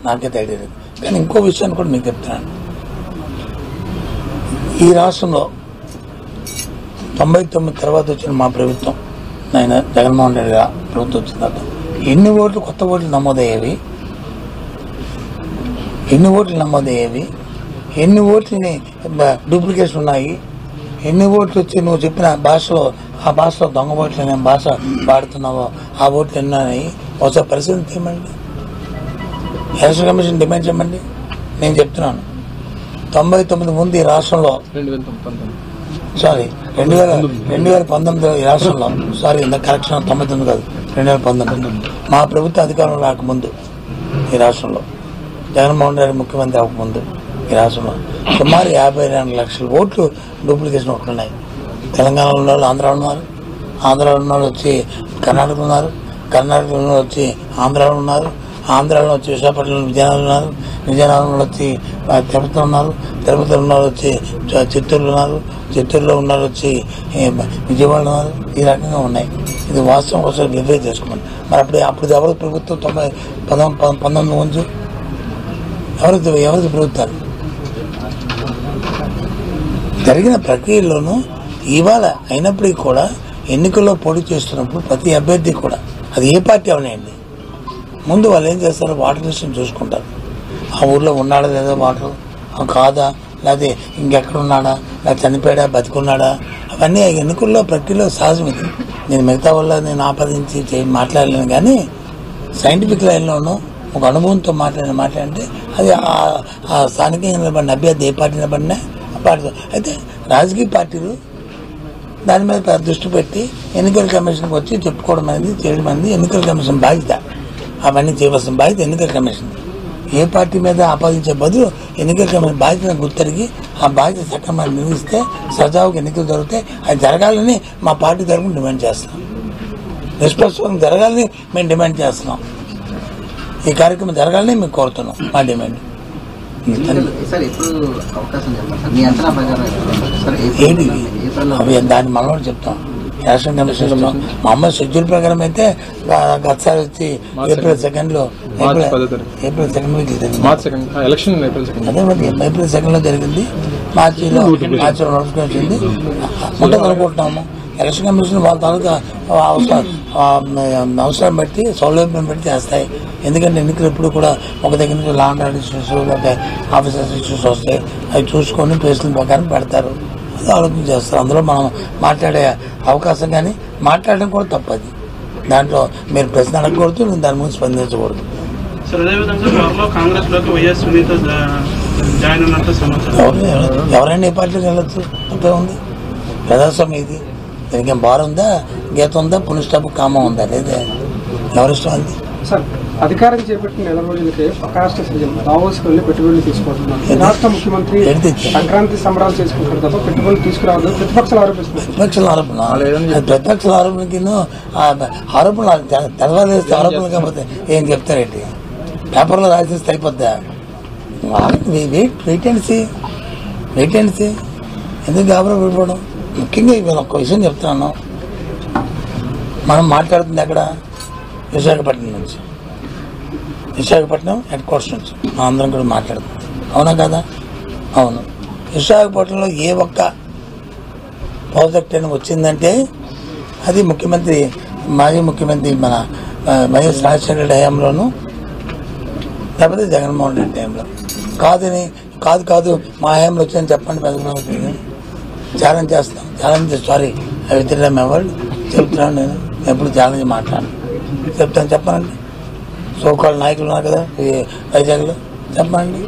నాకైతే ఐడియా లేదు. కానీ ఇంకో విషయాన్ని కూడా మీకు చెప్తున్నాను. ఈ రాష్ట్రంలో 99 తర్వాత వచ్చిన మా ప్రభుత్వం, ఆయన జగన్మోహన్ రెడ్డి గారు ప్రభుత్వం వచ్చిన తర్వాత ఎన్ని ఓట్లు కొత్త ఓట్లు నమోదయ్యేవి, ఎన్ని ఓట్లని డూప్లికేషన్ ఉన్నాయి, ఎన్ని ఓట్లు వచ్చి నువ్వు చెప్పిన భాషలో ఆ భాషలో దొంగ ఓట్లు నేను భాష వాడుతున్నావో ఆ ఓట్లు ఎన్ని ఉన్నాయి ఒకసారి పరిశీలన చేయమండి. ఎలక్షన్ కమిషన్ డిమాండ్ చేయమండి. నేను చెప్తున్నాను 99 ముందు ఈ రాష్ట్రంలో 2019 ఈ రాష్ట్రంలో కరెక్షన్ 99 కాదు 2019 మా ప్రభుత్వ అధికారంలో రాకముందు ఈ రాష్ట్రంలో జగన్మోహన్ రెడ్డి ముఖ్యమంత్రి అవ్వకముందు ఈ రాష్ట్రంలో సుమారు 52 లక్షల ఓట్లు డూప్లికేషన్ ఓట్లు ఉన్నాయి. తెలంగాణలో ఉన్న వాళ్ళు ఆంధ్రాలో ఉన్నారు, ఆంధ్రాలో ఉన్న వాళ్ళు వచ్చి కర్ణాటకలో ఉన్నారు, కర్ణాటకలో వచ్చి ఆంధ్రాలో ఉన్నారు, ఆంధ్రాలో వచ్చి విశాఖపట్నంలో విజయనగరంలో వచ్చి తిరుపతిలో ఉన్నారు, తిరుపతిలో ఉన్న వాళ్ళు వచ్చి చిత్తూరులో ఉన్నారు, చిత్తూరులో ఉన్న వాళ్ళు వచ్చి విజయవాడలో ఉన్నారు. ఈ రకంగా ఉన్నాయి. ఇది వాస్తవం కోసం వెరిఫై చేసుకోమని. మరి అప్పుడు ఎవరు ప్రభుత్వం 19 ముందు ఎవరిది ప్రభుత్వాలు జరిగిన ప్రక్రియలోనూ ఇవాళ అయినప్పటికీ కూడా ఎన్నికల్లో పోటీ చేస్తున్నప్పుడు ప్రతి అభ్యర్థి కూడా అది ఏ పార్టీ అవనండి ముందు వాళ్ళు ఏం చేస్తారు, వాటర్ లిస్ట్ని చూసుకుంటారు. ఆ ఊర్లో ఉన్నాడా లేదా వాటర్ కాదా, లేకపోతే ఇంకెక్కడ ఉన్నాడా, లేదా చనిపోయాడా బతికున్నాడా, అవన్నీ ఎన్నికల్లో ప్రక్రియలో సహజం. ఇది నేను మిగతా వల్ల నేను ఆపాదించి మాట్లాడలేను. కానీ సైంటిఫిక్ లైన్లోనూ ఒక అనుభవంతో మాట్లాడితే అది ఆ స్థానికంగా నిలబడిన అభ్యర్థి ఏ పార్టీ నిలబడినా ఆ పార్టీ. అయితే రాజకీయ పార్టీలు దాని మీద దృష్టి పెట్టి ఎన్నికల కమిషన్కి వచ్చి చెప్పుకోవడం అనేది చేయడం అనేది ఎన్నికల కమిషన్ బాధ్యత. అవన్నీ చేయవలసిన బాధ్యత ఎన్నికల కమిషన్. ఏ పార్టీ మీద ఆపాదించే బదులు ఎన్నికల కమిషన్ బాధ్యతను గుర్తెరిగి ఆ బాధ్యత సక్రమంగా నిర్వహిస్తే సజావుగా ఎన్నికలు జరిగితే అది జరగాలని మా పార్టీ తరఫున డిమాండ్ చేస్తున్నాం. నిష్పక్షంగా జరగాలని మేము డిమాండ్ చేస్తున్నాం. ఈ కార్యక్రమం జరగాలని మేము కోరుతున్నాం. మా డిమాండ్ ఏంటి అవి దాన్ని మనం చెప్తాం. ఎలక్షన్ కమిషన్ మామూలు షెడ్యూల్ ప్రకారం అయితే గతసారి వచ్చి ఏప్రిల్ 2 ఏప్రిల్ 2 జరిగింది. మార్చిలో నోటిఫికేషన్ వచ్చింది. ఉంటుంది అనుకుంటున్నాము. ఎలక్షన్ కమిషన్ వాళ్ళ తాలూకా అవసరం బట్టి సౌలభ్యం బట్టి చేస్తాయి. ఎందుకంటే ఎన్నికలు ఎప్పుడు కూడా ఒక దగ్గర నుంచి లా అండ్ ఆర్డర్ ఇష్యూస్ లేకపోతే ఆఫీసర్స్ ఇష్యూస్ వస్తాయి. అవి చూసుకొని ప్లేసుల ప్రకారం పెడతారు. అది ఆలోచన చేస్తారు. అందులో మనం మాట్లాడే అవకాశం కానీ మాట్లాడడం కూడా తప్పది. దాంట్లో మీరు ప్రశ్న అడగకూడదు, నేను దాని ముందు స్పందించకూడదు. ఎవరైనా ఏ పార్టీకి వెళ్ళొచ్చు, తప్పే ఉంది. ప్రజాస్వామ్యం ఇది. దీనికి బార్ ఉందా, గీత ఉందా, పునఃస్థాపక కామం ఉందా, లేదా ఎవరిష్టం అది. అధికారం చేపట్టిన 4 రోజులకే పక్క రాష్ట్ర సీఎం దావోస్కి వెళ్ళి పెట్టుబడులు తీసుకుంటున్నారు. రాష్ట్ర ముఖ్యమంత్రి సంక్రాంతి సంబరాలు చేసుకుంటారు తప్ప పెట్టుబడులు తీసుకురావడం ప్రతిపక్షాలు ఆరోపిస్తున్నారు. ప్రతిపక్షాల ఆరోపణకి ఆరోపణలు తెల్లవారేస్తే ఆరోపణలు కాకపోతే ఏం చెప్తారేంటి, పేపర్లో రాసేస్తే అయిపోద్దా? వెయిట్ అండ్ సీ ఎందుకు గాబరా పడిపోవడం. ముఖ్యంగా ఇవాళ ఒక్క విషయం చెప్తున్నాను. మనం మాట్లాడుతుంది ఎక్కడ, విశాఖపట్నం నుంచి, విశాఖపట్నం హెడ్ క్వార్టర్స్ నుంచి మనం అందరం కూడా మాట్లాడుతున్నాం. అవునా కదా? అవును. విశాఖపట్నంలో ఏ ఒక్క ప్రాజెక్ట్ అయినా వచ్చిందంటే అది మాజీ ముఖ్యమంత్రి మన వైఎస్ రాజశేఖర రెడ్డి హయాంలోనూ లేకపోతే జగన్మోహన్ రెడ్డి హయాంలో. కాదు మా హయాంలో వచ్చిందని చెప్పండి. పెద్ద ఛాలెంజ్ చేస్తాం. Sorry I withdraw my word చెప్తున్నాను. నేను ఎప్పుడు ఛాలెంజ్ మాట్లాడను. చెప్తాను, చెప్పనండి. సోకాళ్ళ నాయకులు ఉన్నారు కదా వైజాగ్లో, చెప్పండి.